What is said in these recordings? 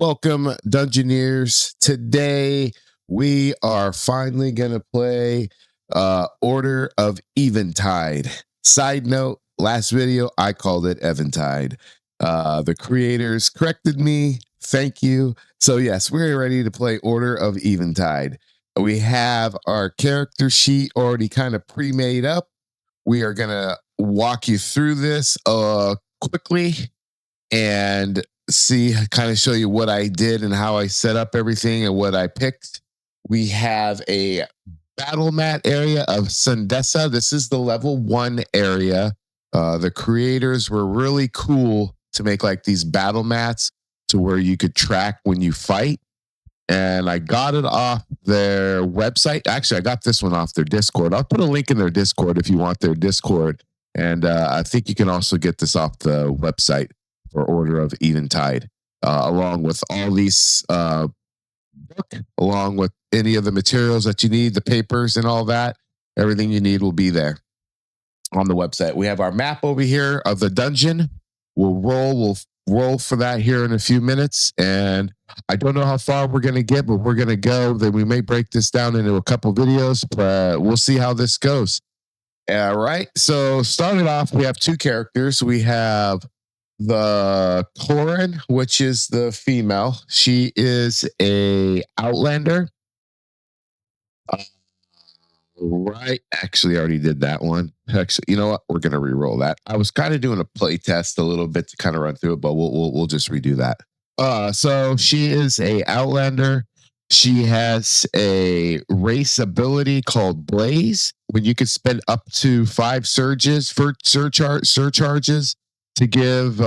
Welcome, Dungeoneers. Today, we are finally going to play Order of Eventide. Side note, last video, I called it Eventide. The creators corrected me. Thank you. So yes, we're ready to play Order of Eventide. We have our character sheet already kind of pre-made up. We are going to walk you through this quickly and kind of show you what I did and how I set up everything and what I picked. We have a battle mat area of Sundessa. This is the level 1 area. The creators were really cool to make like these battle mats to where you could track when you fight. And I got it off their website. Actually, I got this one off their Discord. I'll put a link in their Discord if you want their Discord. And I think you can also get this off the website for Order of Eventide, along with all these book, along with any of the materials that you need, the papers and all that. Everything you need will be there on the website. We have our map over here of the dungeon. We'll roll for that here in a few minutes. And I don't know how far we're going to get, but we're going to go. Then we may break this down into a couple videos, but we'll see how this goes. All right. So starting off, we have two characters. We have the Corin, which is the female. She is a Outlander. Right. Actually, I already did that one. Actually, you know what? We're going to re-roll that. I was kind of doing a play test a little bit to kind of run through it, but we'll just redo that. So she is a Outlander. She has a race ability called Blaze, when you could spend up to 5 surges for surcharges to give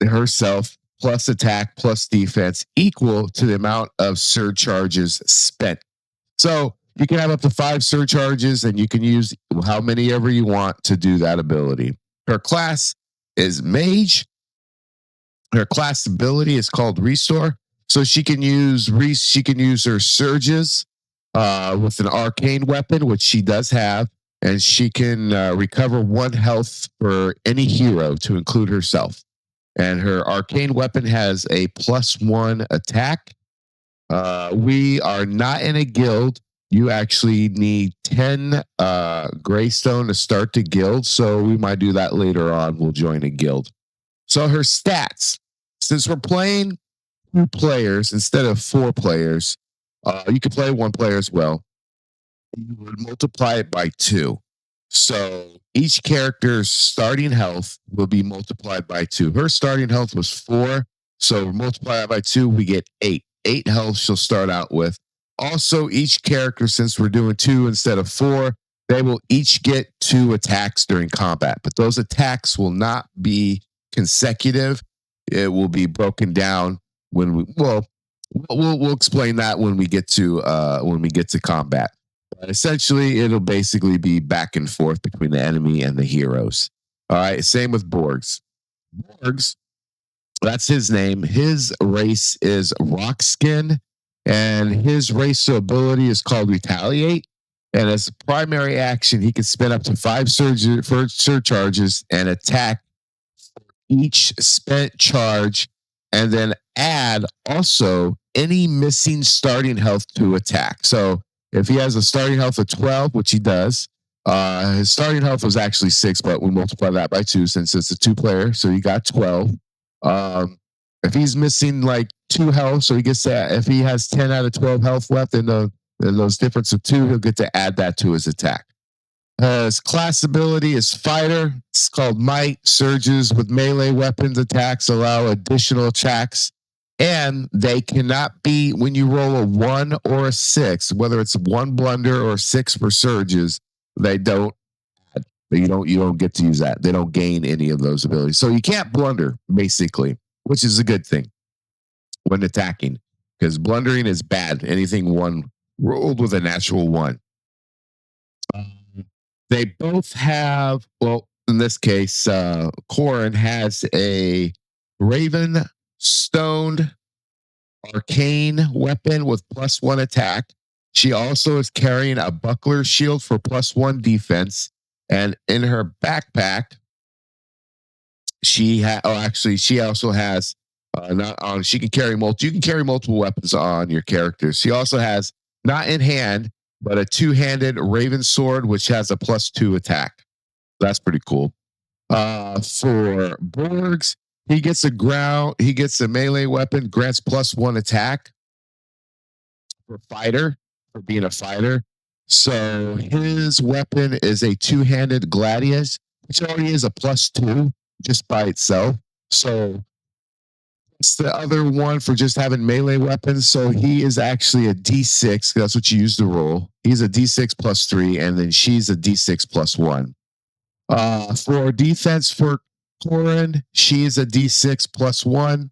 herself plus attack plus defense equal to the amount of surcharges spent. So you can have up to 5 surcharges, and you can use how many ever you want to do that ability. Her class is Mage. Her class ability is called Restore. So she can use her surges with an arcane weapon, which she does have, and she can recover 1 health for any hero, to include herself. And her arcane weapon has a +1 attack. We are not in a guild. You actually need 10 Greystone to start the guild, so we might do that later on. We'll join a guild. So her stats, since we're playing 2 players instead of 4 players, you can play 1 player as well. You would multiply it by 2. So each character's starting health will be multiplied by 2. Her starting health was 4. So multiply it by 2, we get 8. 8 health she'll start out with. Also, each character, since we're doing 2 instead of 4, they will each get 2 attacks during combat. But those attacks will not be consecutive. It will be broken down when we'll explain that when we get to combat. But essentially, it'll basically be back and forth between the enemy and the heroes. All right. Same with Borgs. Borgs, that's his name. His race is Rockskin, and his race ability is called Retaliate. And as a primary action, he can spend up to 5 surcharges and attack each spent charge, and then add also any missing starting health to attack. So if he has a starting health of 12, which he does, his starting health was actually 6, but we multiply that by 2 since it's a 2-player. So you got 12. If he's missing like 2 health, so he gets that. If he has 10 out of 12 health left in those difference of 2, he'll get to add that to his attack. His class ability is Fighter. It's called Might. Surges with melee weapons attacks allow additional attacks, and they cannot be, when you roll a 1 or a 6, whether it's 1 blunder or 6 for surges, you don't get to use that. They don't gain any of those abilities. So you can't blunder, basically, which is a good thing when attacking, because blundering is bad. Anything 1 rolled with a natural 1. They both have, well, in this case, Corin has a Raven Stoned arcane weapon with +1 attack. She also is carrying a buckler shield for +1 defense. And in her backpack, she also has Not on. She can carry multiple. You can carry multiple weapons on your character. She also has not in hand, but a two-handed raven sword, which has a +2 attack. That's pretty cool. For Borgs, he gets a melee weapon, grants +1 attack for fighter, for being a fighter. So his weapon is a two-handed gladius, which already is a +2 just by itself. So it's the other one for just having melee weapons. So he is actually a D6. That's what you use to roll. He's a D6 +3, and then she's a D6 +1. For defense for Corin, she's a D6 +1.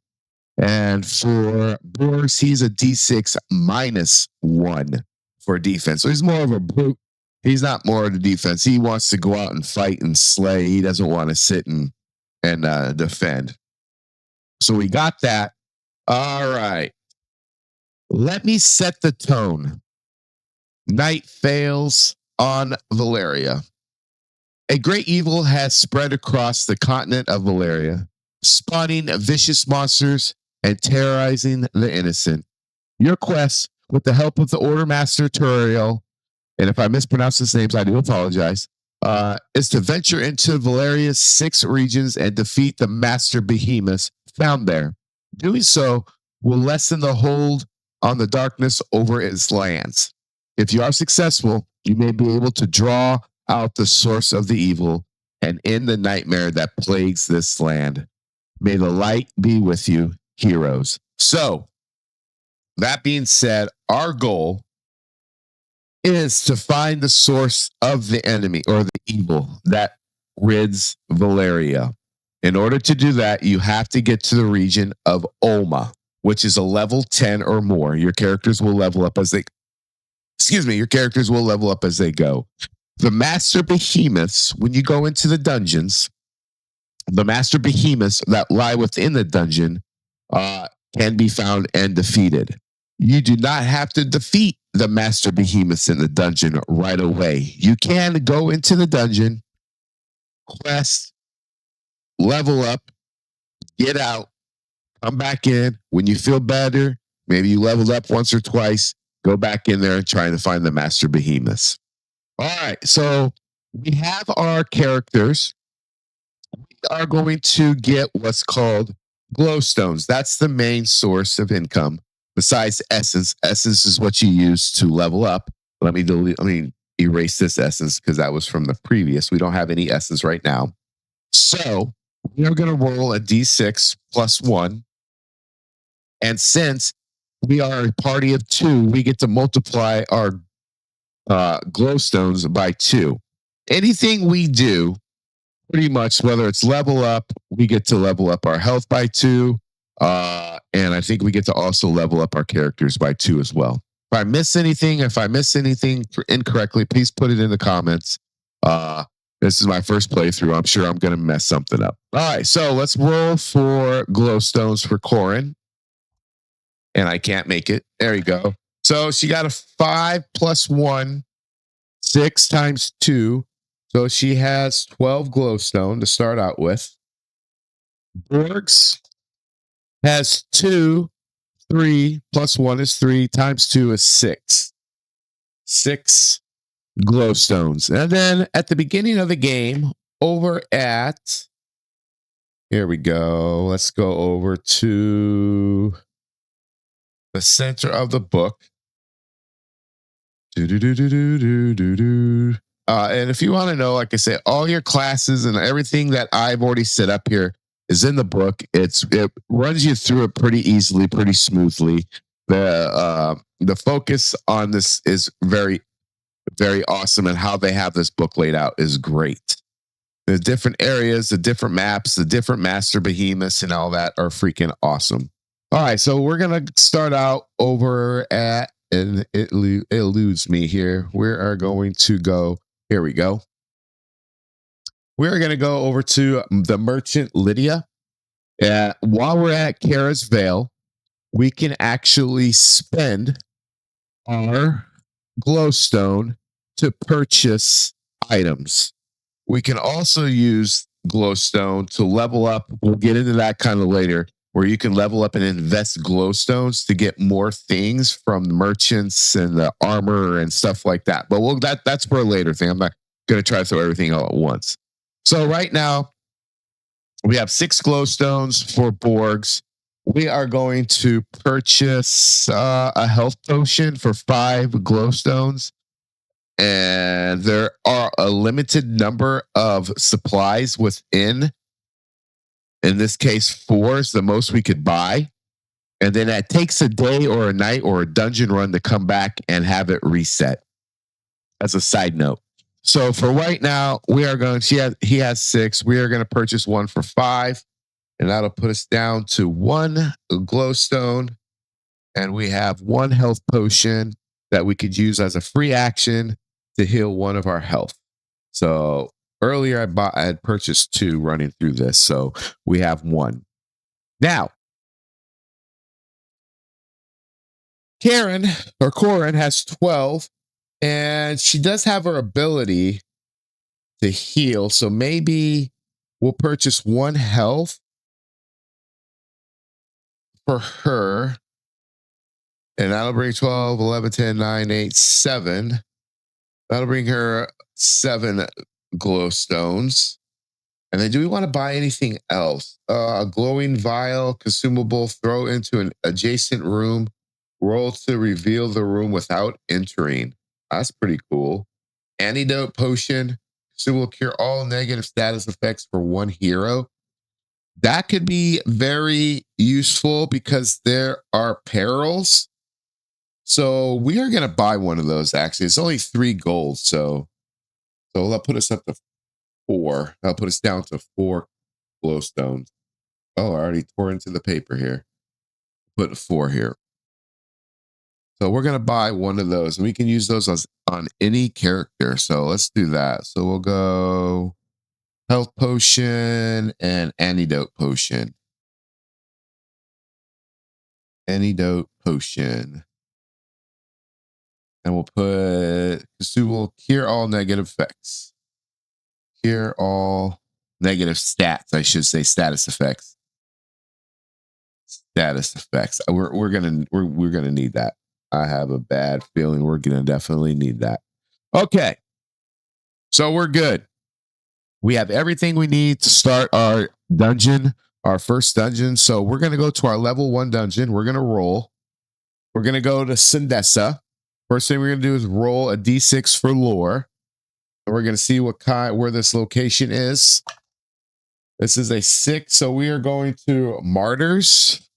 And for Boris, he's a D6 -1 for defense. So he's more of a brute. He's not more of the defense. He wants to go out and fight and slay. He doesn't want to sit and defend. So we got that. All right. Let me set the tone. Night fails on Valeria. A great evil has spread across the continent of Valeria, spawning vicious monsters and terrorizing the innocent. Your quest, with the help of the Order Master Turiel, and if I mispronounce his names, I do apologize, is to venture into Valeria's 6 regions and defeat the master behemoths found there. Doing so will lessen the hold on the darkness over its lands. If you are successful, you may be able to draw out the source of the evil and end the nightmare that plagues this land. May the light be with you, heroes. So, that being said, our goal is to find the source of the enemy or the evil that rids Valeria. In order to do that, you have to get to the region of Olma, which is a level 10 or more. Your characters will level up as they go. The master behemoths, when you go into the dungeons, the master behemoths that lie within the dungeon can be found and defeated. You do not have to defeat the master behemoths in the dungeon right away. You can go into the dungeon, quest, level up, get out, come back in. When you feel better, maybe you leveled up once or twice, go back in there and try to find the master behemoths. All right, so we have our characters. We are going to get what's called glowstones. That's the main source of income. Besides essence, essence is what you use to level up. Let me erase this essence because that was from the previous. We don't have any essence right now. So we are going to roll a D6 +1. And since we are a party of 2, we get to multiply our glowstones by 2. Anything we do, pretty much, whether it's level up, we get to level up our health by 2. And I think we get to also level up our characters by 2 as well. If I miss anything incorrectly, please put it in the comments. This is my first playthrough. I'm sure I'm going to mess something up. All right, so let's roll for glowstones for Corin. And I can't make it. There you go. So she got a 5 + 1, 6 times 2. So she has 12 glowstone to start out with. Borgs has 2, 3 + 1 is 3 times 2 is 6. 6 glowstones. And then at the beginning of the game, here we go. Let's go over to the center of the book. And if you want to know, like I said, all your classes and everything that I've already set up here is in the book. It runs you through it pretty easily, pretty smoothly. The focus on this is very, very awesome, and how they have this book laid out is great. The different areas, the different maps, the different master behemoths, and all that are freaking awesome. All right, so we're gonna start out over at, and it eludes me here. We are going to go. Here we go. We're going to go over to the merchant Lydia. While we're at Kara's Vale, we can actually spend our glowstone to purchase items. We can also use glowstone to level up. We'll get into that kind of later. where you can level up and invest glowstones to get more things from the merchants and the armor and stuff like that. But that's for a later thing. I'm not going to try to throw everything all at once. So right now we have 6 glowstones for Borgs. We are going to purchase a health potion for 5 glowstones. And there are a limited number of supplies within. In this case, 4 is the most we could buy. And then that takes a day or a night or a dungeon run to come back and have it reset. As a side note. So for right now, we are going he has 6. We are going to purchase 1 for 5. And that'll put us down to 1 glowstone. And we have 1 health potion that we could use as a free action to heal 1 of our health. So earlier I had purchased 2 running through this. So we have 1. Now, Corin has 12, and she does have her ability to heal. So maybe we'll purchase 1 health for her. And that'll bring 12, 11, 10, 9, 8, 7. That'll bring her 7 glowstones. And then do we want to buy anything else? A glowing vial, consumable, throw into an adjacent room, roll to reveal the room without entering. That's pretty cool. Antidote potion, consumable, cure all negative status effects for 1 hero. That could be very useful because there are perils. So we are going to buy 1 of those, actually. It's only 3 gold, so that'll put us up to 4. That'll put us down to 4 glowstones. Oh, I already tore into the paper here. Put 4 here. So we're going to buy 1 of those, and we can use those on any character. So let's do that. So we'll go health potion and antidote potion. Antidote potion. And we'll put consumable, cure all negative effects. Cure all negative stats, I should say, status effects. Status effects. We're gonna need that. I have a bad feeling we're gonna definitely need that. Okay. So we're good. We have everything we need to start our dungeon, our first dungeon. So we're gonna go to our level 1 dungeon. We're gonna roll. We're gonna go to Syndessa. First thing we're gonna do is roll a d6 for lore. And we're gonna see where this location is. This is a 6, so we are going to Martyrs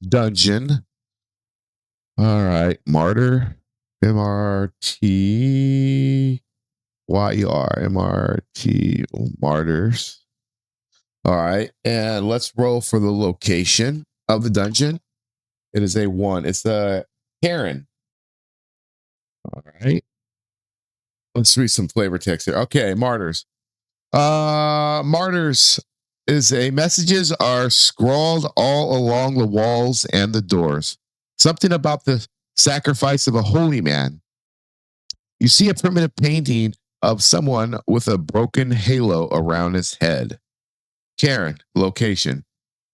Dungeon. All right, Martyr, MRTYR, MRT, Martyrs. All right, and let's roll for the location of the dungeon. It is a 1. It's the Karen. All right. Let's read some flavor text here. Okay, Martyrs. Martyrs is messages are scrawled all along the walls and the doors. Something about the sacrifice of a holy man. You see a primitive painting of someone with a broken halo around his head. Karen, location.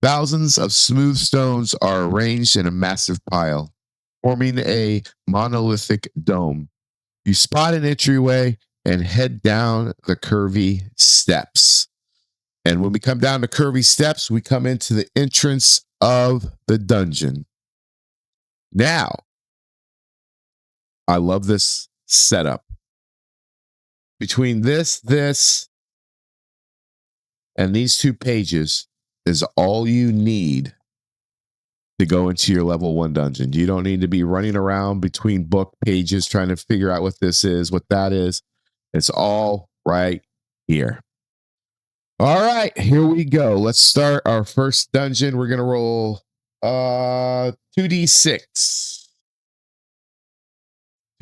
Thousands of smooth stones are arranged in a massive pile, forming a monolithic dome. You spot an entryway and head down the curvy steps. And when we come down the curvy steps, we come into the entrance of the dungeon. Now, I love this setup. Between this, and these 2 pages is all you need to go into your level 1 dungeon. You don't need to be running around between book pages trying to figure out what this is, what that is. It's all right here. All right, here we go. Let's start our first dungeon. We're going to roll 2d6.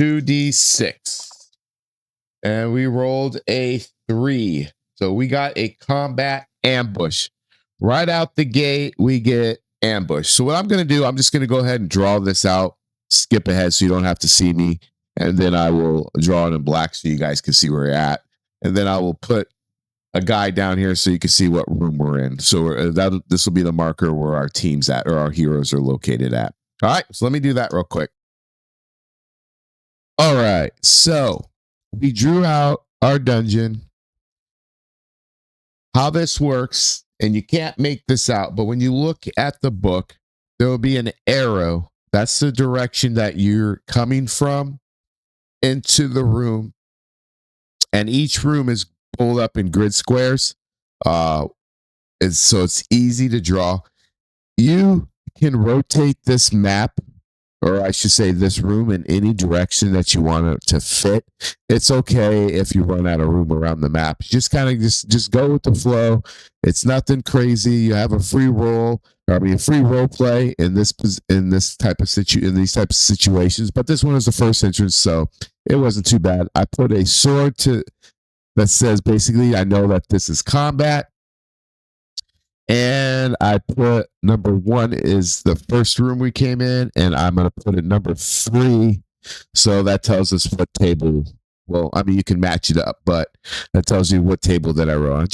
2d6. And we rolled a 3. So we got a combat ambush. Right out the gate, we get ambush. So what I'm going to do, I'm just going to go ahead and draw this out, skip ahead so you don't have to see me. And then I will draw it in black so you guys can see where you're at. And then I will put a guide down here so you can see what room we're in. So this will be the marker where our team's at or our heroes are located at. All right, so let me do that real quick. All right, so we drew out our dungeon. How this works, and you can't make this out, but when you look at the book, there will be an arrow. That's the direction that you're coming from into the room. And each room is pulled up in grid squares. So it's easy to draw. You can rotate this map, or I should say this room, in any direction that you want it to fit. It's okay if you run out of room around the map. Just kind of just go with the flow. It's nothing crazy. You have a free roll, free role play in these type of situations. But this one is the first entrance, so it wasn't too bad. I put a sword that says basically I know that this is combat. And I put number 1 is the first room we came in, and I'm going to put it number 3. So that tells us what table. Well, I mean, you can match it up, but that tells you what table that I wrote on.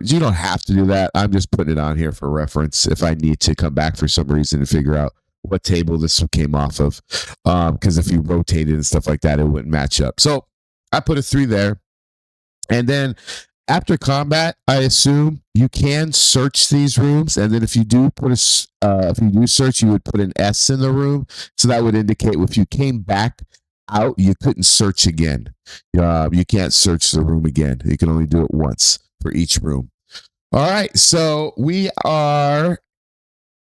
You don't have to do that. I'm just putting it on here for reference if I need to come back for some reason and figure out what table this came off of. Because if you rotate it and stuff like that, it wouldn't match up. So I put a 3 there. And then after combat, I assume you can search these rooms, and then if you do search, you would put an S in the room, so that would indicate if you came back out, you couldn't search again. You can't search the room again. You can only do it once for each room. All right, so we are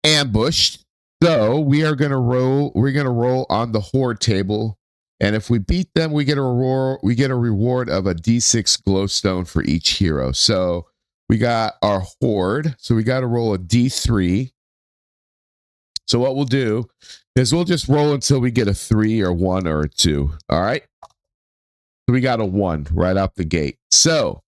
ambushed. So we are gonna roll. We're gonna roll on the horde table. And if we beat them, we get a reward of a D6 glowstone for each hero. So we got our horde. So we got to roll a D3. So what we'll do is we'll just roll until we get a 3 or 1 or a 2. All right. So we got a 1 right out the gate. So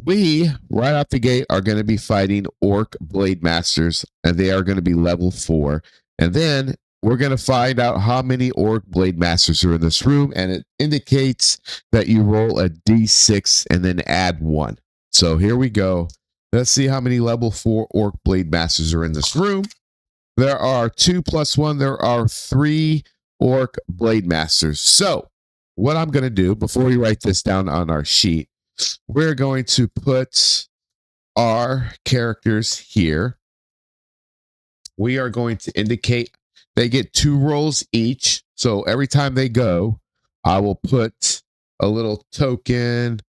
we right out the gate are going to be fighting Orc Blade Masters, and they are going to be level 4. And then we're going to find out how many Orc Blade Masters are in this room, and it indicates that you roll a D6 and then add 1. So here we go. Let's see how many level 4 Orc Blade Masters are in this room. There are 2 plus 1. There are 3 Orc Blade Masters. So what I'm going to do, before we write this down on our sheet, we're going to put our characters here. We are going to indicate they get 2 rolls each. So every time they go, I will put a little token.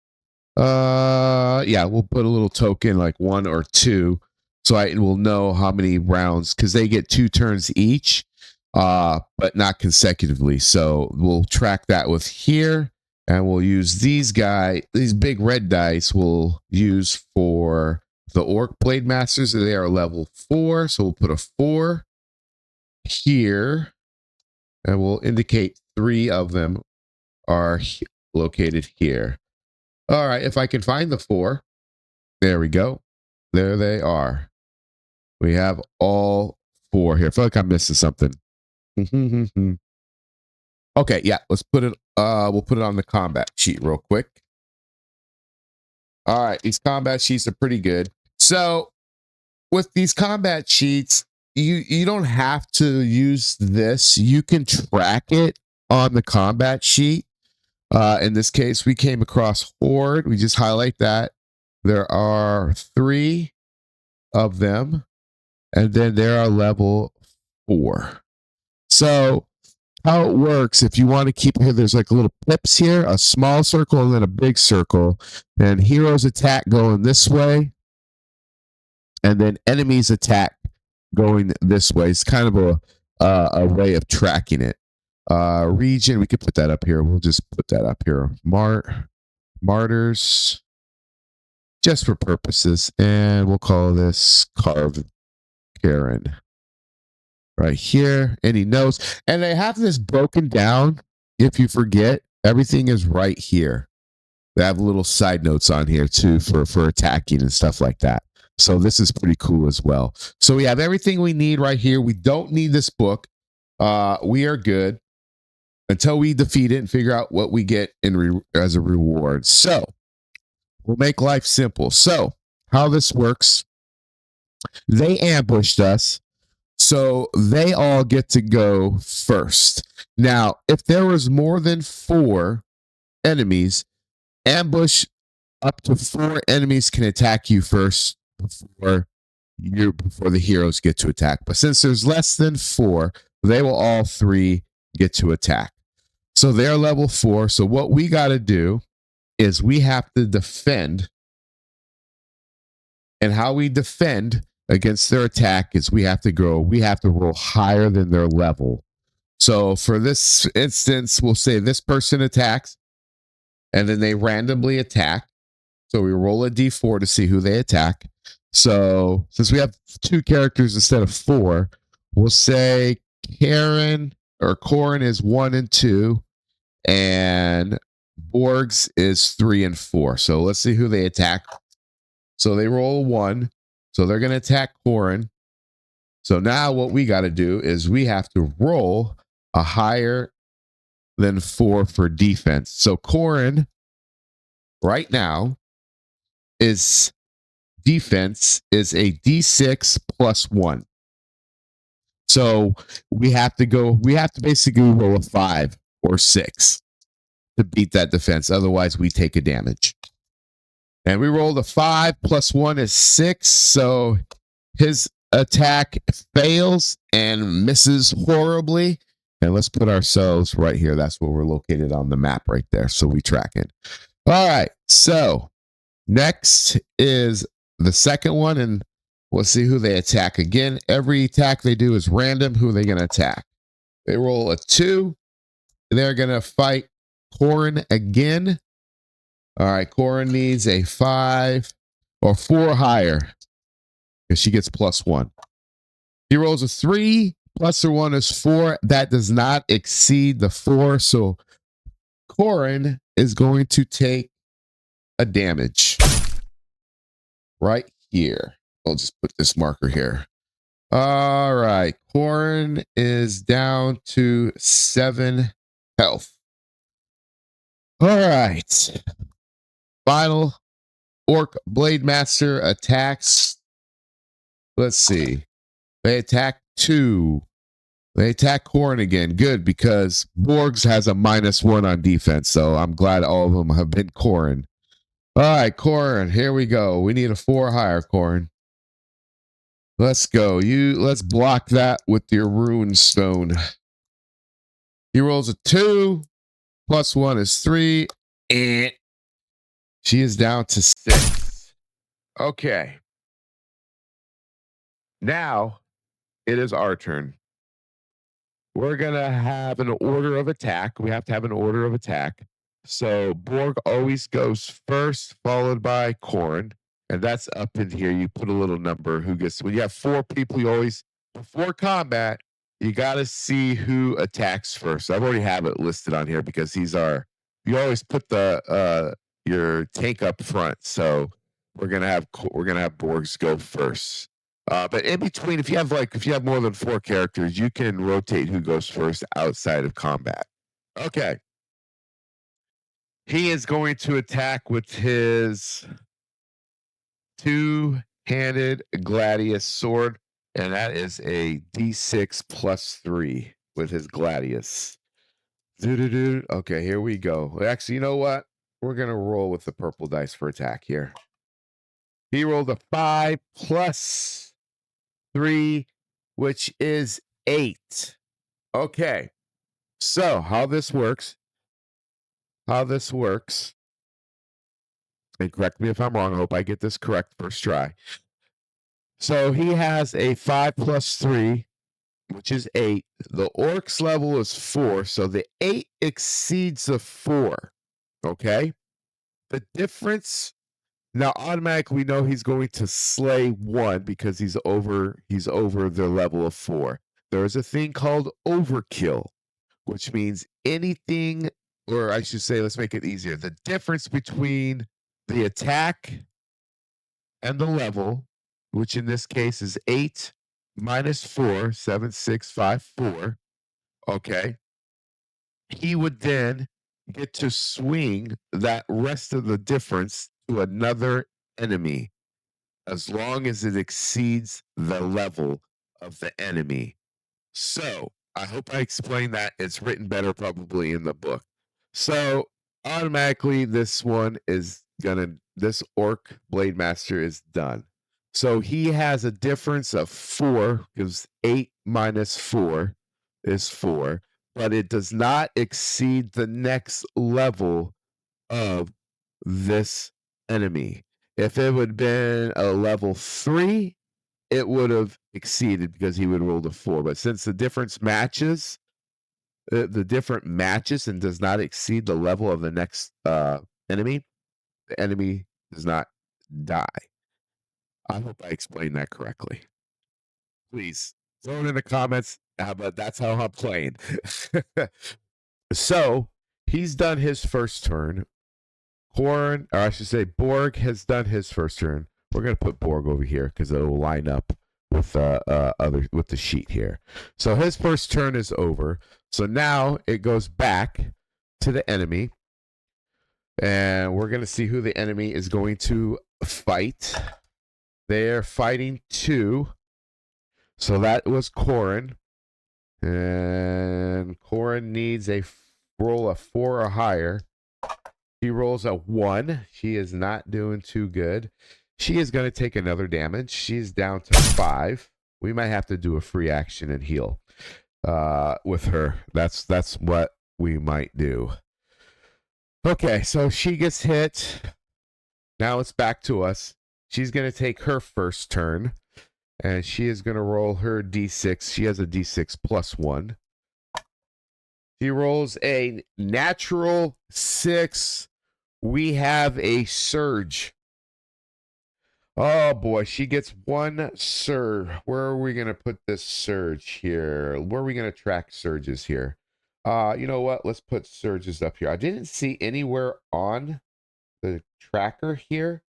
We'll put a little token like 1 or 2. So I will know how many rounds, because they get 2 turns each, but not consecutively. So we'll track that with here, and we'll use these big red dice we'll use for the Orc Blade Masters. They are level 4. So we'll put a 4 here, and we'll indicate 3 of them are located here. All right, if I can find the 4, there we go. There they are. We have all 4 here. I feel like I'm missing something. Okay, yeah, let's put it. We'll put it on the combat sheet real quick. All right, these combat sheets are pretty good. So with these combat sheets, you don't have to use this. You can track it on the combat sheet. In this case, we came across horde. We just highlight that. There are 3 of them, and then there are level 4. So how it works, if you want to keep here, there's like little pips here, a small circle and then a big circle, and heroes attack going this way, and then enemies attack going this way. It's kind of a way of tracking it. Region, we could put that up here. We'll just put that up here. Martyrs, just for purposes, and we'll call this Carve Karen right here. Any notes? And they have this broken down. If you forget, everything is right here. They have little side notes on here too for attacking and stuff like that. So this is pretty cool as well. So we have everything we need right here. We don't need this book. We are good until we defeat it and figure out what we get as a reward. So We'll make life simple. So, how this works, they ambushed us. So they all get to go first. Now, if there was more than 4 enemies, ambush up to 4 enemies can attack you first before the heroes get to attack. But since there's less than 4, they will all 3 get to attack. So they're level 4. So what we got to do is we have to defend. And how we defend against their attack is we have to roll higher than their level. So for this instance, we'll say this person attacks and then they randomly attack. So we roll a d4 to see who they attack. So since we have 2 characters instead of 4, we'll say Corin is 1 and 2 and Borgs is 3 and 4. So let's see who they attack. So they roll a 1. So they're going to attack Corin. So now what we got to do is we have to roll a higher than 4 for defense. So Corin right now is defense is a d6 plus 1. So we have to basically roll a 5 or 6 to beat that defense. Otherwise we take a damage. And we rolled a 5 plus 1 is 6. So his attack fails and misses horribly. And let's put ourselves right here. That's where we're located on the map right there. So we track it. All right. So next is the second one. And we'll see who they attack. Again, every attack they do is random. Who are they going to attack? They roll a 2. They're going to fight Corin again. All right, Corin needs a 5 or 4 higher because she gets plus 1. He rolls a 3, plus her 1 is 4. That does not exceed the 4. So Corin is going to take a damage right here. I'll just put this marker here. All right, Corin is down to 7 health. All right. Final Orc Blade Master attacks. Let's see. They attack 2. They attack Corin again. Good, because Borgs has a -1 on defense. So I'm glad all of them have been Corin. All right, Corin, here we go. We need a 4 higher, Corin. Let's go. Let's block that with your rune stone. He rolls a 2. Plus 1 is 3. And she is down to 6. Okay. Now it is our turn. We're going to have an order of attack. We have to have an order of attack. So Borg always goes first, followed by Corin. And that's up in here. You put a little number who gets, when you have 4 people, you always, before combat, you got to see who attacks first. I already have it listed on here because you always put your tank up front. So we're gonna have Borgs go first. But in between, if you have more than 4 characters, you can rotate who goes first outside of combat. Okay. He is going to attack with his 2-handed gladius sword, and that is a d6 plus 3 with his gladius. Okay, here we go. Actually, you know what? We're going to roll with the purple dice for attack here. He rolled a 5 plus 3, which is 8. Okay. So how this works, and correct me if I'm wrong. I hope I get this correct first try. So he has a 5 plus 3, which is 8. The orc's level is 4, so the 8 exceeds the 4. Okay? The difference, now automatically we know he's going to slay 1 because he's over the level of 4. There is a thing called overkill, which means anything, or I should say, let's make it easier. The difference between the attack and the level, which in this case is 8 minus 4, 7, 6, 5, 4. Okay. He would then get to swing that rest of the difference to another enemy as long as it exceeds the level of the enemy. So I hope I explained that. It's written better probably in the book. So automatically this orc blade master is done. So he has a difference of 4 because 8 minus 4 is 4, but it does not exceed the next level of this enemy. If it would have been a level 3, it would have exceeded because he would roll the 4. But since the difference matches, the different matches and does not exceed the level of the next enemy, the enemy does not die. I hope I explained that correctly. Please throw it in the comments. But that's how I'm playing. So he's done his first turn. Borg has done his first turn. We're gonna put Borg over here because it'll line up with the sheet here. So his first turn is over. So now it goes back to the enemy, and we're gonna see who the enemy is going to fight. They're fighting 2. So that was Corin, and Corin needs a roll of 4 or higher. She rolls a 1. She is not doing too good. She is going to take another damage. She's down to 5. We might have to do a free action and heal with her. That's what we might do. Okay, so she gets hit. Now it's back to us. She's going to take her first turn, and she is going to roll her d6. She has a d6 plus 1. She rolls a natural 6. We have a surge. Oh boy, she gets 1 surge. Where are we going to put this surge here? Where are we going to track surges here? You know what? Let's put surges up here. I didn't see anywhere on the tracker here.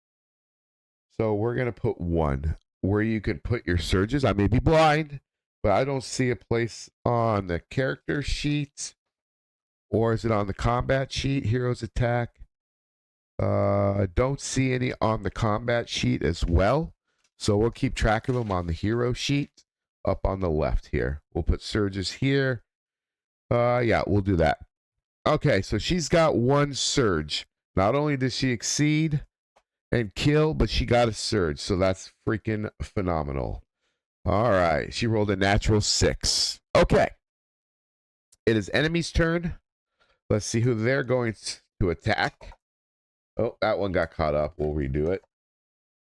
So we're going to put 1 where you could put your surges. I may be blind, but I don't see a place on the character sheet. Or is it on the combat sheet? Heroes attack. Don't see any on the combat sheet as well. So we'll keep track of them on the hero sheet up on the left here. We'll put surges here. Yeah, we'll do that. Okay, so she's got 1 surge. Not only does she exceed and kill, but she got a surge. So that's freaking phenomenal. All right, she rolled a natural 6. Okay. It is enemy's turn. Let's see who they're going to attack. Oh, that one got caught up. We'll redo it.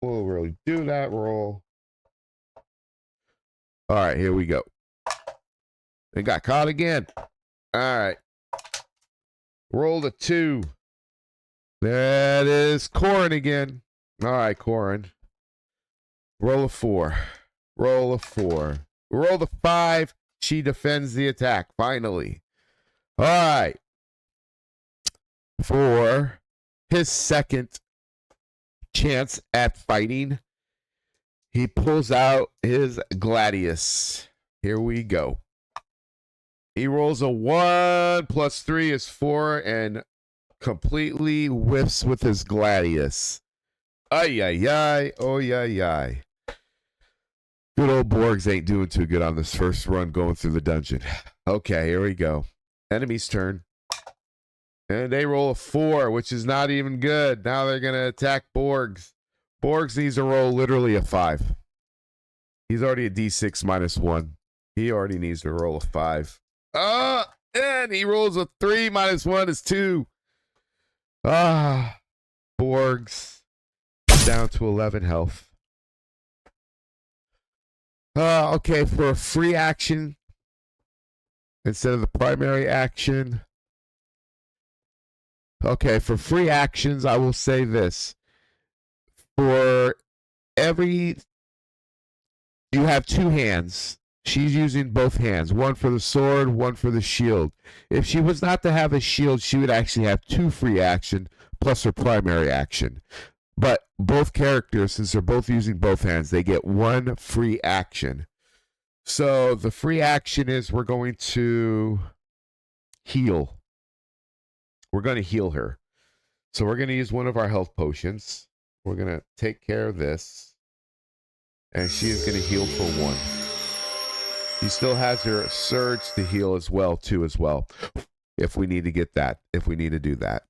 We'll really do that roll. All right, here we go. It got caught again. All right. Rolled a 2. That is Corin again. All right, Corin. Roll a 4. Roll a 4. Roll the 5. She defends the attack, finally. All right. For his second chance at fighting, he pulls out his Gladius. Here we go. He rolls a 1 plus 3 is 4 and completely whiffs with his Gladius. Ay, ay, ay. Oh, yeah, yeah. Good old Borgs ain't doing too good on this first run going through the dungeon. Okay, here we go. Enemy's turn. And they roll a 4, which is not even good. Now they're going to attack Borgs. Borgs needs to roll literally a 5. He's already a d6 minus 1. He already needs to roll a 5. And he rolls a 3 minus 1 is 2. Borgs down to 11 health. Okay, for a free action instead of the primary action. Okay, for free actions, I will say this. For every... You have 2 hands. She's using both hands. 1 for the sword, 1 for the shield. If she was not to have a shield, she would actually have 2 free action plus her primary action. But both characters, since they're both using both hands, they get 1 free action. So the free action is we're going to heal. We're going to heal her. So we're going to use one of our health potions. We're going to take care of this. And she is going to heal for 1. She still has her surge to heal as well, too, if we need to get that, if we need to do that.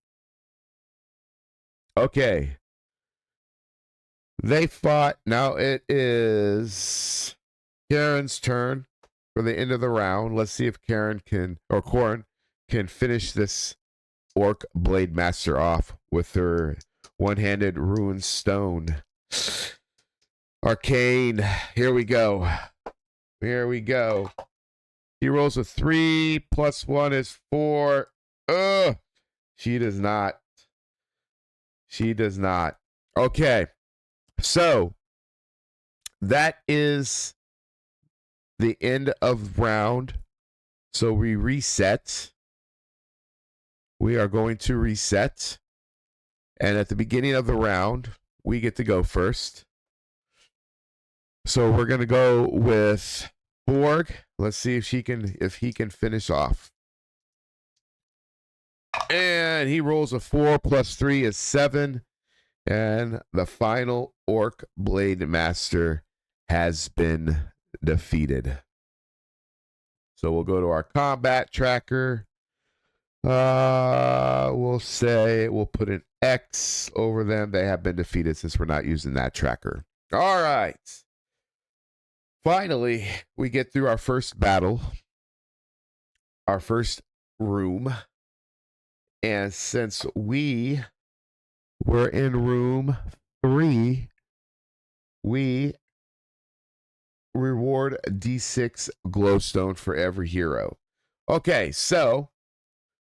Okay. They fought. Now it is Karen's turn for the end of the round. Let's see if Corrin can finish this Orc Blade Master off with her one-handed ruined stone. Arcane. Here we go. Here we go. He rolls a 3 plus 1 is 4. Ugh. She does not. She does not. Okay. So that is the end of round. So we reset. We are going to reset. And at the beginning of the round, we get to go first. So we're going to go with Borg. Let's see if he can finish off. And he rolls a 4 plus 3 is 7. And the final Orc Blade Master has been defeated. So we'll go to our combat tracker. We'll put an X over them. They have been defeated since we're not using that tracker. All right. Finally, we get through our first battle, our first room. And since we were in room 3, we reward a D6 glowstone for every hero. Okay, so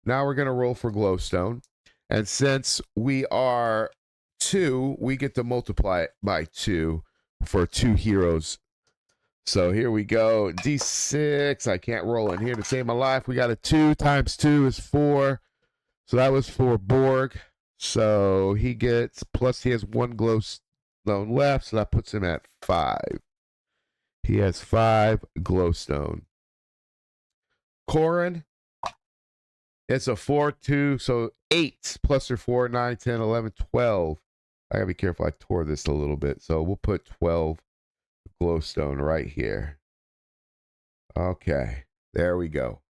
now we're going to roll for glowstone. And since we are 2, we get to multiply it by 2 for 2 heroes. So here we go. D6. I can't roll in here to save my life. We got a 2 times 2 is 4. So that was for Borg. So he gets, plus he has 1 glowstone left. So that puts him at 5. He has 5 glowstone. Corrin, it's a 4, 2, so 8 plus or 4, 9, 10, 11, 12. I gotta be careful. I tore this a little bit. So we'll put 12 glowstone right here. Okay, there we go.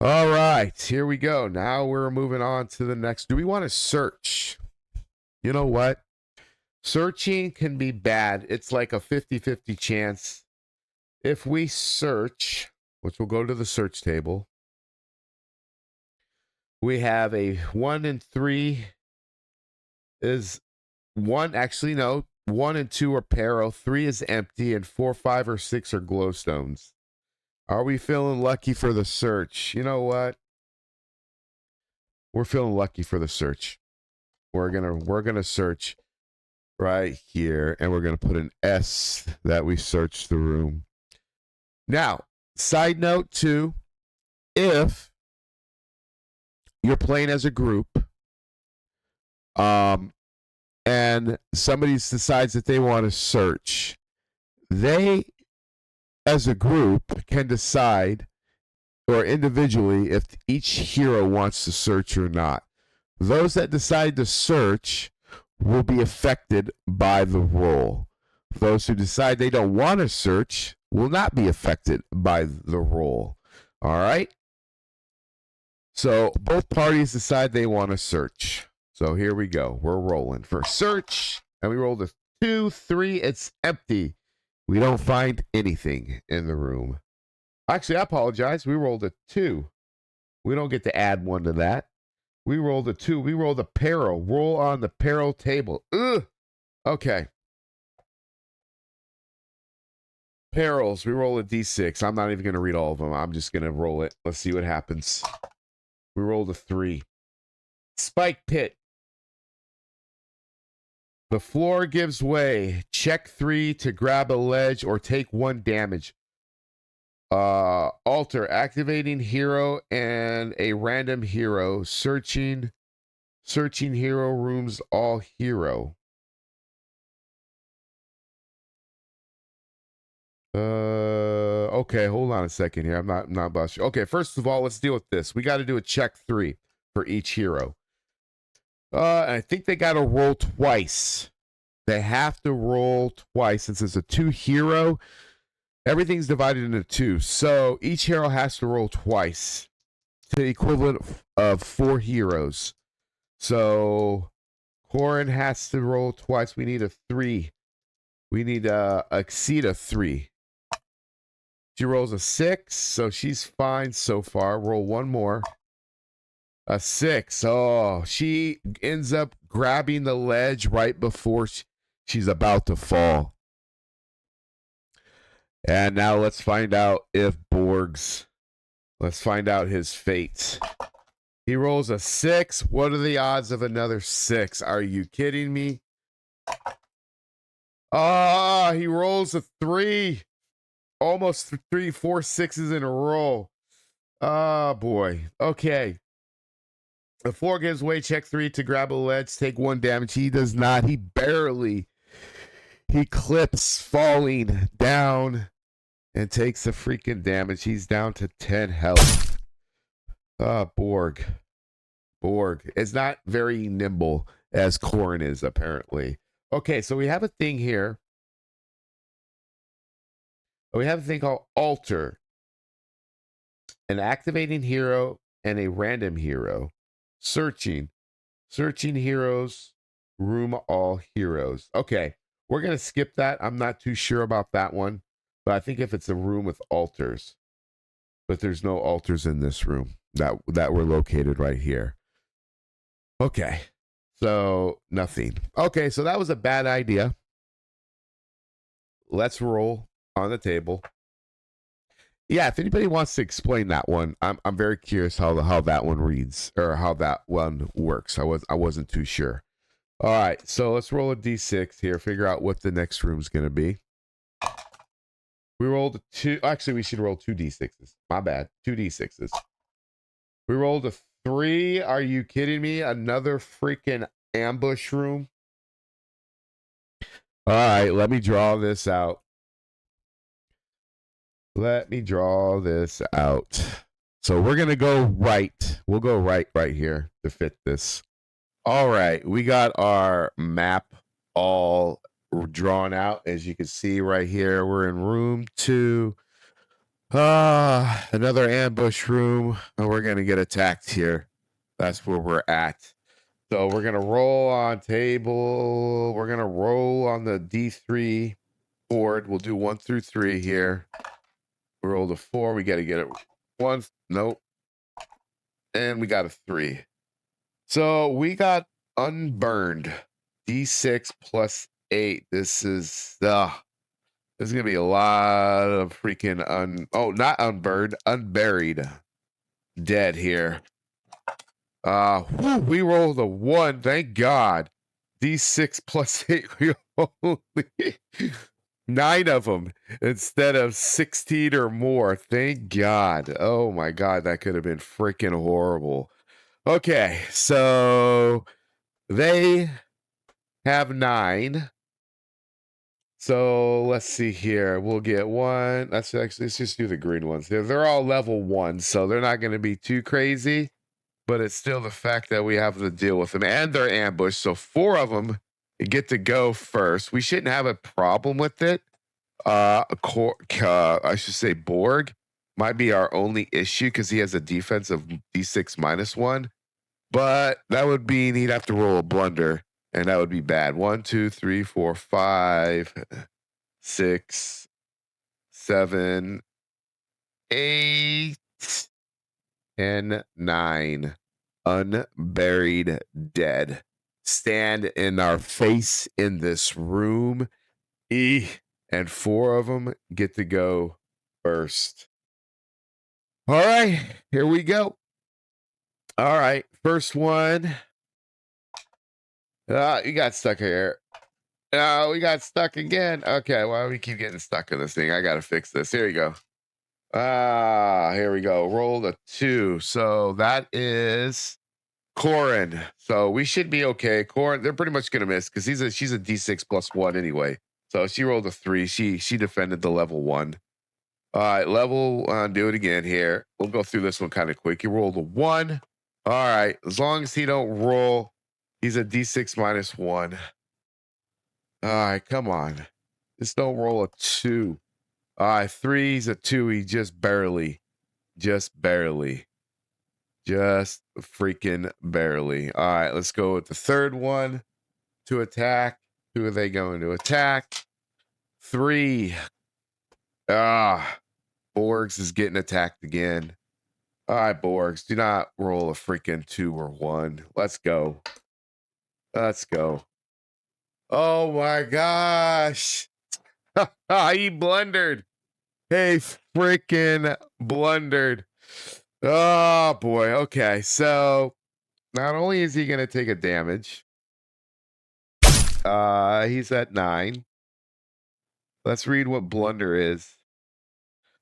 All right, here we go. Now we're moving on to the next. Do we want to search? You know what? Searching can be bad. It's like a 50-50 chance. If we search, which we'll go to the search table, we have a 1 and 3 is 1. Actually, no. 1 and 2 are peril. 3 is empty. And 4, 5, or 6 are glowstones. Are we feeling lucky for the search? You know what? We're feeling lucky for the search. We're gonna search right here, and we're gonna put an S that we searched the room. Now, side note too, if you're playing as a group, and somebody decides that they want to search, they, as a group, can decide, or individually, if each hero wants to search or not. Those that decide to search will be affected by the roll. Those who decide they don't want to search will not be affected by the roll. All right? So both parties decide they want to search. So here we go. We're rolling for search. And we rolled a 2, 3. It's empty. We don't find anything in the room. Actually, I apologize. We rolled a 2. We don't get to add 1 to that. We rolled a 2. We rolled a peril. Roll on the peril table. Ugh. Okay. Perils. We roll a D6. I'm not even going to read all of them. I'm just going to roll it. Let's see what happens. We rolled a 3. Spike pit. The floor gives way. Check 3 to grab a ledge or take 1 damage. Alter. Activating hero and a random hero. Searching hero rooms all hero. Okay, hold on a second here. I'm not about you. Okay, first of all, let's deal with this. We got to do a check 3 for each hero. I think they got to roll twice. They have to roll twice since it's a 2 hero. Everything's divided into 2. So each hero has to roll twice to the equivalent of 4 heroes. So Corin has to roll twice. We need a 3. We need to exceed a 3. She rolls a 6, so she's fine so far. Roll one more. A 6. Oh, she ends up grabbing the ledge right before she's about to fall. And now let's find out if let's find out his fate. He rolls a 6. What are the odds of another 6? Are you kidding me? He rolls a 3. Almost 3, 4 6s in a row. Oh, boy. Okay. The 4 gives way, check 3 to grab a ledge, take 1 damage. He does not. He clips falling down and takes the freaking damage. He's down to 10 health. Borg is not very nimble as Corin is, apparently. Okay, so we have a thing here. We have a thing called Alter. An activating hero and a random hero. Searching heroes, room all heroes. Okay, we're going to skip that. I'm not too sure about that one, but I think if it's a room with altars, but there's no altars in this room that were located right here. Okay, so nothing. Okay, so that was a bad idea. Let's roll on the table. Yeah, if anybody wants to explain that one, I'm very curious how that one reads or how that one works. I wasn't too sure. All right, so let's roll a d6 here. Figure out what the next room's gonna be. We rolled a 2. Actually, we should roll 2 d6s. My bad. 2 d6s. We rolled a 3. Are you kidding me? Another freaking ambush room. All right, let me draw this out. Let me draw this out. So we're going to go right. We'll go right here to fit this. All right. We got our map all drawn out. As you can see right here, we're in room 2. Another ambush room. And we're going to get attacked here. That's where we're at. So we're going to roll on table. We're going to roll on the D3 board. We'll do 1 through 3 here. We rolled a 4. We got to get it 1. Nope. And we got a 3. So we got unburned. D6 plus 8. This is there's gonna be a lot of freaking not unburned, unburied dead here. We rolled a 1. Thank God. D6 plus 8. We only 9 of them instead of 16 or more. Thank God. Oh my God, that could have been freaking horrible. Okay, so they have 9. So let's see here. We'll get 1. Let's just do the green ones. They're all level 1, so they're not going to be too crazy. But it's still the fact that we have to deal with them, and they're ambushed. So 4 of them get to go first. We shouldn't have a problem with it. I should say Borg might be our only issue because he has a defense of D6 -1. But that would mean he'd have to roll a blunder, and that would be bad. 1, 2, 3, 4, 5, 6, 7, 8, and 9. Unburied dead. Stand in our face in this room. And 4 of them get to go first. All right, here we go. All right, first one. You got stuck here. We got stuck again. Okay, why do we keep getting stuck in this thing? I got to fix this. Here we go. Here we go. Roll a 2. So that is Corin. So we should be okay. Corin, they're pretty much gonna miss because she's a D6 +1 anyway. So she rolled a 3. She defended the level 1. All right, do it again here. We'll go through this one kind of quick. He rolled a 1. All right, as long as he don't roll, He's a D6 -1. All right, come on. Just don't roll a 2. All right, 3. He's a 2. He just barely. Just freaking barely. All right, let's go with the third one to attack. Who are they going to attack? 3. Borgs is getting attacked again. All right, Borgs, do not roll a freaking 2 or 1. Let's go. Let's go. Oh my gosh. He blundered. Hey, freaking blundered. Oh boy. Okay. So not only is he going to take a damage, he's at 9. Let's read what blunder is.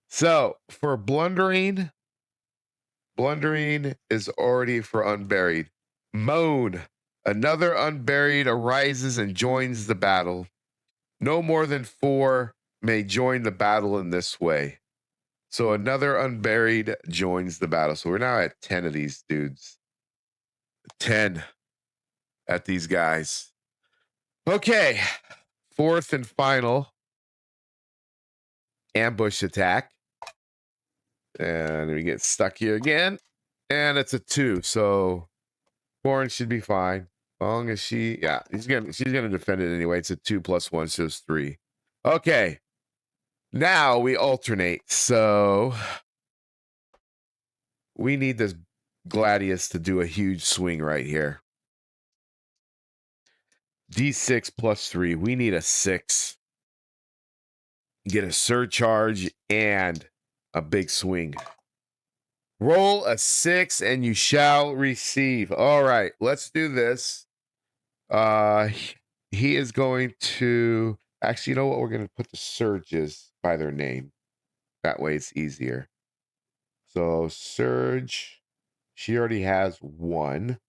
So for blundering is already for unburied. Moan. Another unburied arises and joins the battle. No more than 4 may join the battle in this way. So another unburied joins the battle. So we're now at 10 of these dudes. 10 at these guys. Okay. 4th and final ambush attack. And we get stuck here again. And it's a 2. So Corin should be fine. As long as she's gonna defend it anyway. It's a 2 + 1, so it's 3. Okay. Now we alternate. So we need this Gladius to do a huge swing right here. D6 + 3. We need a 6. Get a surcharge and a big swing. Roll a 6 and you shall receive. All right, let's do this. He is going to actually, you know what? We're going to put the surges by their name. That way it's easier. So Surge, she already has 1.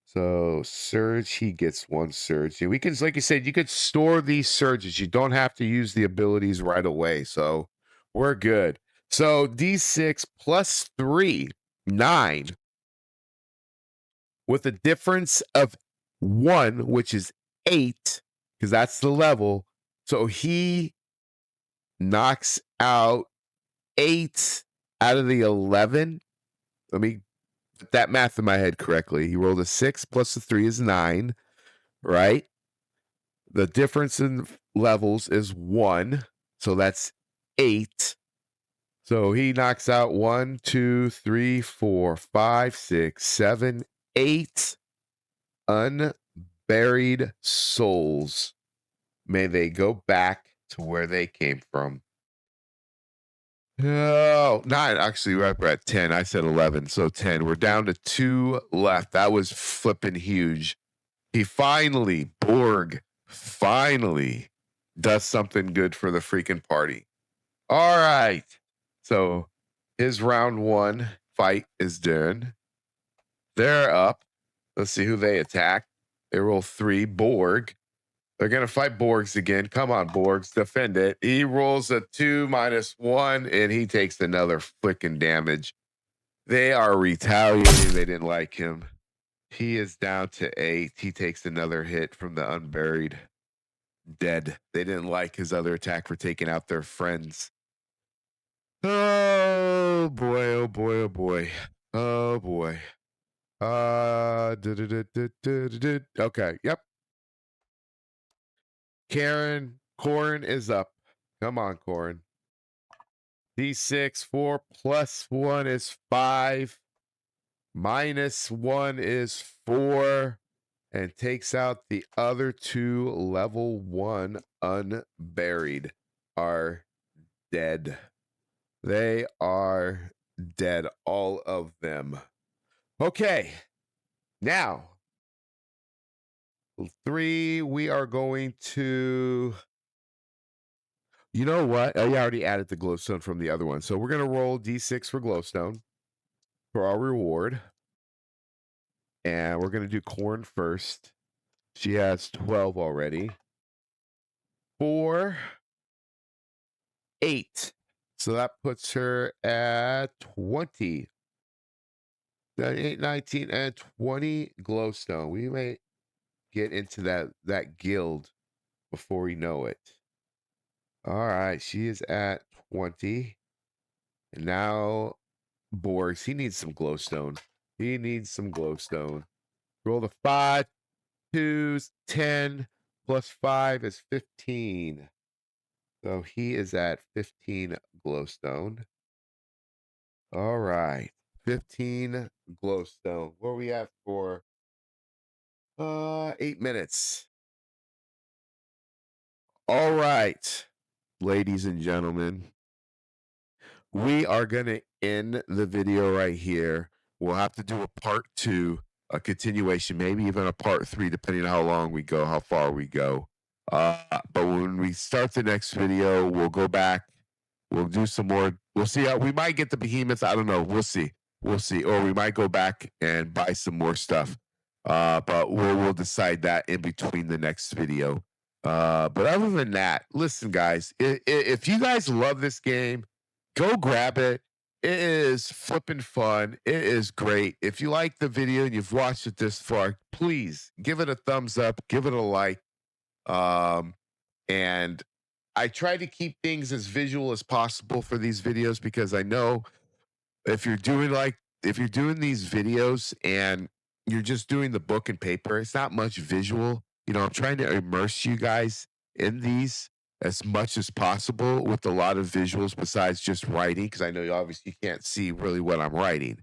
So Surge, he gets 1 Surge. We can, like you said, you could store these Surges. You don't have to use the abilities right away. So we're good. So D6 + 3, 9. With a difference of 1, which is 8, because that's the level. So he knocks out 8 out of the 11. Let me put that math in my head correctly. He rolled a 6 + a 3 is 9, right? The difference in levels is 1. So that's 8. So he knocks out 1, 2, 3, 4, 5, 6, 7, 8 unburied souls. May they go back to where they came from. Oh, 9. Actually, we're at 10. I said 11, so 10. We're down to 2 left. That was flipping huge. Borg finally does something good for the freaking party. All right. So his round 1 fight is done. They're up. Let's see who they attack. They roll 3. Borg. They're going to fight Borgs again. Come on, Borgs. Defend it. He rolls a 2 - 1, and he takes another flicking damage. They are retaliating. They didn't like him. He is down to 8. He takes another hit from the unburied. Dead. They didn't like his other attack for taking out their friends. Oh, boy. Oh, boy. Oh, boy. Oh, boy. Okay. Yep. Corin is up. Come on, Corin. D6, 4 + 1 is 5. -1 is 4. And takes out the other 2 level 1 unburied. Are dead. They are dead. All of them. Okay. Now, 3, we are going to... You know what? I already added the glowstone from the other one. So we're going to roll D6 for glowstone for our reward. And we're going to do Corn first. She has 12 already. 4, 8. So that puts her at 20. 8, 19, and 20 glowstone. get into that guild before we know it. All right, she is at 20. And now Borgs, he needs some glowstone. He needs some glowstone. Roll the 5, 2s, 10 plus 5 is 15. So he is at 15 glowstone. All right. 15 glowstone. Where are we at for 8 minutes? All right, ladies and gentlemen, we are going to end the video right here. We'll have to do a part 2, a continuation, maybe even a part 3, depending on how long we go, how far we go. But when we start the next video, we'll go back. We'll do some more. We'll see how we might get the behemoths. I don't know. We'll see. We'll see. Or we might go back and buy some more stuff. But we'll decide that in between the next video. But other than that, listen, guys, if you guys love this game, go grab it. It is flipping fun. It is great. If you like the video and you've watched it this far, please give it a thumbs up, give it a like. And I try to keep things as visual as possible for these videos because I know if you're doing these videos and you're just doing the book and paper, it's not much visual. I'm trying to immerse you guys in these as much as possible with a lot of visuals besides just writing, because I know you obviously can't see really what I'm writing.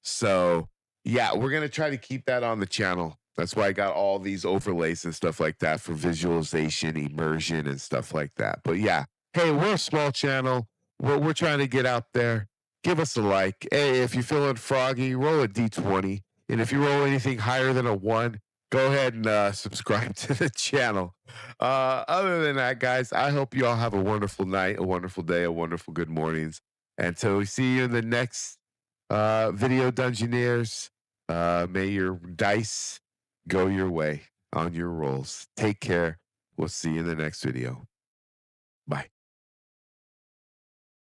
So yeah, we're gonna try to keep that on the channel. That's why I got all these overlays and stuff like that for visualization, immersion, and stuff like that. But yeah, hey, we're a small channel. We're trying to get out there. Give us a like. Hey, if you're feeling froggy, roll a d20. And if you roll anything higher than a 1, go ahead and subscribe to the channel. Other than that, guys, I hope you all have a wonderful night, a wonderful day, a wonderful good mornings. Until we see you in the next video, Dungeoneers, may your dice go your way on your rolls. Take care. We'll see you in the next video. Bye.